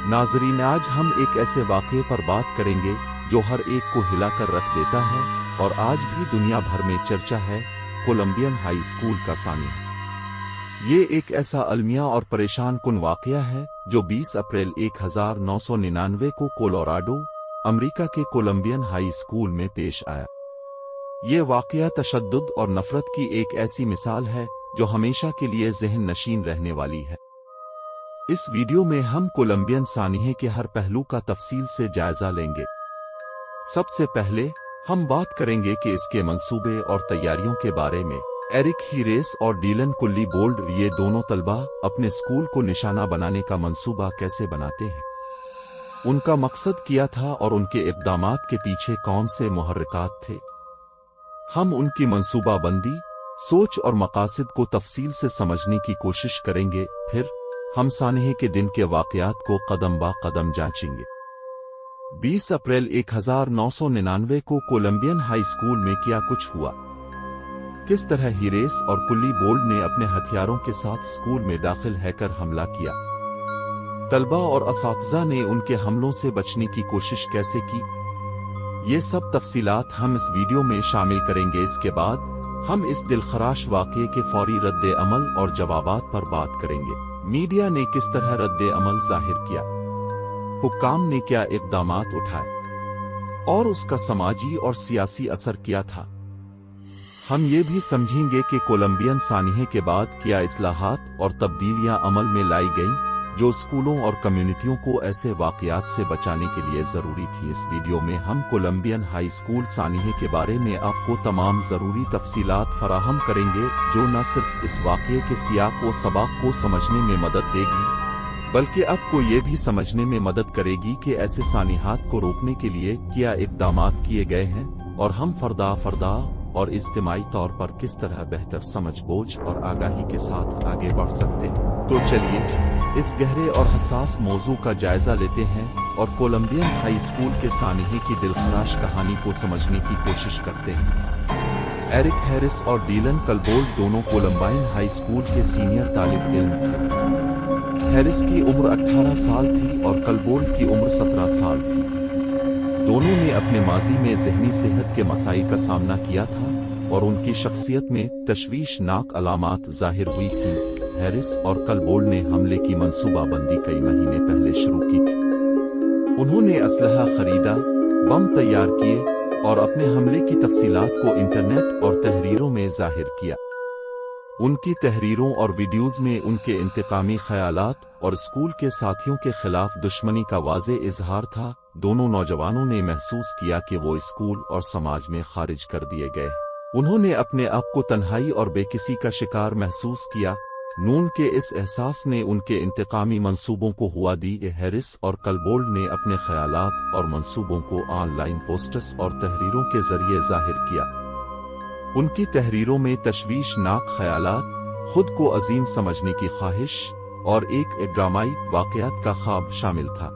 नाज़रीन, आज हम एक ऐसे वाक़ये पर बात करेंगे जो हर एक को हिला कर रख देता है और आज भी दुनिया भर में चर्चा है। कोलंबियन हाई स्कूल का सानिया। ये एक ऐसा अलमिया और परेशान कुन वाक़या है जो 20 अप्रैल 1999 को कोलोराडो, अमेरिका के कोलंबियन हाई स्कूल में पेश आया। ये वाक़या तशद्दुद और नफ़रत की एक ऐसी मिसाल है जो हमेशा के लिए ज़हन नशीन रहने वाली है। इस वीडियो में हम कोलंबियन सानिहे के हर पहलू का तफसील से जायजा लेंगे। सबसे पहले हम बात करेंगे कि इसके मंसूबे और तैयारियों के बारे में। एरिक हीरेस और डीलन कुल्ली बोल्ड, ये दोनों तलबा अपने स्कूल को निशाना बनाने का मंसूबा कैसे बनाते हैं, उनका मकसद क्या था और उनके इक़दामात के पीछे कौन से मुहर्रिकात थे। हम उनकी मंसूबाबंदी, सोच और मकासद को तफसील से समझने की कोशिश करेंगे। फिर हम सानिहे के दिन के वाक़यात को कदम बा कदम जांचेंगे। 20 अप्रैल 1999 को कोलंबियन हाई स्कूल में क्या कुछ हुआ, किस तरह हीरेस और कुल्ली बोल्ड ने अपने हथियारों के साथ स्कूल में दाखिल होकर हमला किया, तलबा और असातिज़ा ने उनके हमलों से बचने की कोशिश कैसे की। ये सब तफसीलात हम इस वीडियो में शामिल करेंगे। इसके बाद हम इस दिलखराश वाक़ये के फौरी रद्द अमल और जवाबात पर बात करेंगे। मीडिया ने किस तरह रद्द अमल जाहिर किया, हुक्काम ने क्या इक़दामात उठाए और उसका समाजी और सियासी असर क्या था। हम ये भी समझेंगे कि कोलंबियन सानिहे के बाद क्या इस्लाहात और तब्दीलियां अमल में लाई गईं जो स्कूलों और कम्युनिटियों को ऐसे वाक़यात से बचाने के लिए ज़रूरी थी। इस वीडियो में हम कोलंबियन हाई स्कूल सानिहे के बारे में आपको तमाम ज़रूरी तफसीलात फराहम करेंगे जो न सिर्फ इस वाक़ये के सियाक़ व सबाक़ को समझने में मदद देगी बल्कि आपको ये भी समझने में मदद करेगी कि ऐसे सानिहात को रोकने के लिए क्या इक़दामात किए गए हैं और हम फ़र्दा और इज्तिमाई तौर पर किस तरह बेहतर समझ, बोझ और आगाही के साथ आगे बढ़ सकते हैं। तो चलिए इस गहरे और हसास मौजू का जायजा लेते हैं और कोलंबियन हाई स्कूल के सानिहे की दिलखराश कहानी को समझने की कोशिश करते हैं। एरिक हैरिस और डीलन कलबोल्ड दोनों कोलंबाइन हाई स्कूल के सीनियर तालिब इल्म थे। हैरिस की उम्र 18 साल थी और कलबोल्ड की उम्र 17 साल थी। दोनों ने अपने माजी में ज़हनी सेहत के मसाइल का सामना किया था और उनकी शख्सियत में तशवीशनाक अलामात जाहिर हुई थी। हैरिस और कलबोल्ड ने हमले की मंसूबाबंदी कई महीने पहले शुरू की थी। उन्होंने असलहा खरीदा, बम तैयार किए और अपने हमले की तफसीलात को इंटरनेट और तहरीरों में जाहिर किया। उनकी तहरीरों और वीडियोज़ में उनके इंतकामी ख्यालात और स्कूल के साथियों के खिलाफ दुश्मनी का वाज़े इजहार था। दोनों नौजवानों ने महसूस किया कि वो स्कूल और समाज में खारिज कर दिए गए। उन्होंने अपने आप को तन्हाई और बेकिसी का शिकार महसूस किया। नून के इस एहसास ने उनके इंतकामी मंसूबों को हुआ दी। हैरिस और कलबोल्ड ने अपने ख्यालात और मंसूबों को ऑनलाइन पोस्टर्स और तहरीरों के जरिए जाहिर किया। उनकी तहरीरों में तशवीशनाक ख्यालात, खुद को अजीम समझने की ख्वाहिश और एक ड्रामाई वाक़यात का ख्वाब शामिल था।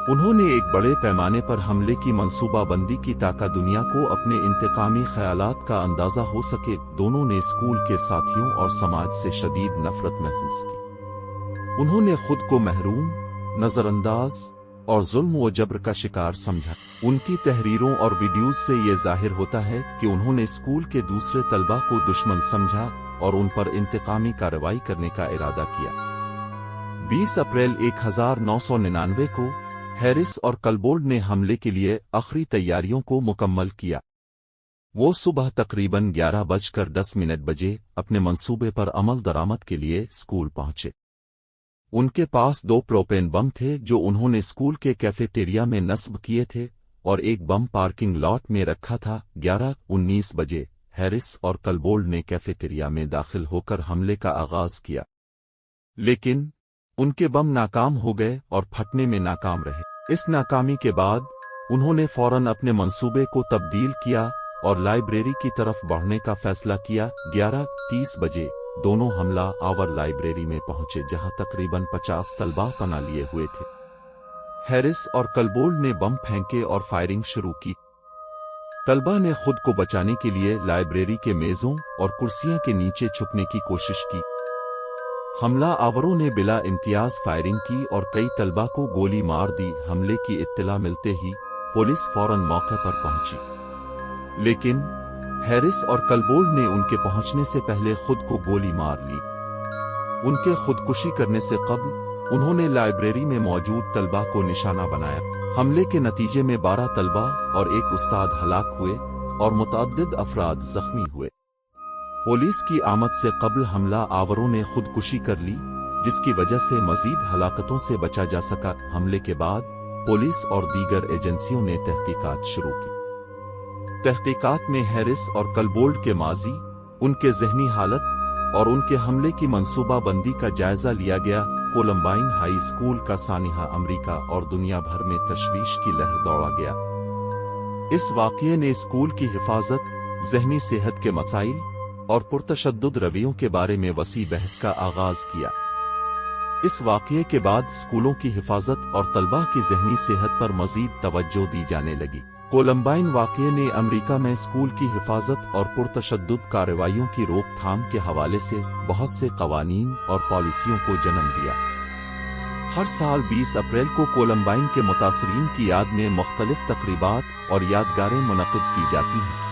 उन्होंने एक बड़े पैमाने पर हमले की मंसूबाबंदी की ताकि दुनिया को अपने इंतकामी ख्यालात का अंदाज़ा हो सके। दोनों ने स्कूल के साथियों और समाज से शदीद नफरत महसूस की। उन्होंने खुद को महरूम, नज़रअंदाज और जुल्म व जबर का शिकार समझा। उनकी तहरीरों और वीडियोज़ से ये जाहिर होता है कि उन्होंने स्कूल के दूसरे तलबा को दुश्मन समझा और उन पर इंतकामी कार्रवाई करने का इरादा किया। 20 अप्रैल 1999 को हैरिस और कलबोल्ड ने हमले के लिए आखिरी तैयारियों को मुकम्मल किया। वो सुबह तकरीबन 11:10 बजे अपने मंसूबे पर अमल दरामद के लिए स्कूल पहुंचे। उनके पास 2 प्रोपेन बम थे जो उन्होंने स्कूल के कैफेटेरिया में नस्ब किए थे और एक बम पार्किंग लॉट में रखा था। 11:19 बजे हैरिस और कलबोल्ड ने कैफेटेरिया में दाखिल होकर हमले का आगाज किया, लेकिन उनके बम नाकाम हो गए और फटने में नाकाम रहे। इस नाकामी के बाद उन्होंने फौरन अपने मंसूबे को तब्दील किया और लाइब्रेरी की तरफ बढ़ने का फैसला किया। 11:30 बजे दोनों हमला आवर लाइब्रेरी में पहुंचे जहां तकरीबन 50 तलबा पना लिए हुए थे। हैरिस और कलबोल्ड ने बम फेंके और फायरिंग शुरू की। तलबा ने खुद को बचाने के लिए लाइब्रेरी के मेज़ों और कुर्सियों के नीचे छुपने की कोशिश की। حملہ آوروں نے بلا امتیاز فائرنگ کی اور کئی طلبہ کو گولی مار دی۔ حملے کی اطلاع ملتے ہی پولیس فوراً موقع پر پہنچی، لیکن ہیرس اور کلبولڈ نے ان کے پہنچنے سے پہلے خود کو گولی مار لی۔ ان کے خودکشی کرنے سے قبل انہوں نے لائبریری میں موجود طلبہ کو نشانہ بنایا۔ حملے کے نتیجے میں 12 طلبہ اور ایک استاد ہلاک ہوئے اور متعدد افراد زخمی ہوئے۔ پولیس کی آمد سے قبل حملہ آوروں نے خودکشی کر لی، جس کی وجہ سے مزید ہلاکتوں سے بچا جا سکا۔ حملے کے بعد پولیس اور دیگر ایجنسیوں نے تحقیقات شروع کی۔ تحقیقات میں ہیرس اور کلبولڈ کے ماضی، ان کے ذہنی حالت اور ان کے حملے کی منصوبہ بندی کا جائزہ لیا گیا۔ کولمبائن ہائی اسکول کا سانحہ امریکہ اور دنیا بھر میں تشویش کی لہر دوڑا گیا۔ اس واقعے نے اسکول کی حفاظت، ذہنی صحت کے مسائل اور پرتشدد رویوں کے بارے میں وسیع بحث کا آغاز کیا۔ اس واقعے کے بعد اسکولوں کی حفاظت اور طلبہ کی ذہنی صحت پر مزید توجہ دی جانے لگی۔ کولمبائن واقعے نے امریکہ میں اسکول کی حفاظت اور پرتشدد کارروائیوں کی روک تھام کے حوالے سے بہت سے قوانین اور پالیسیوں کو جنم دیا۔ ہر سال 20 اپریل کو کولمبائن کے متاثرین کی یاد میں مختلف تقریبات اور یادگاریں منعقد کی جاتی ہیں۔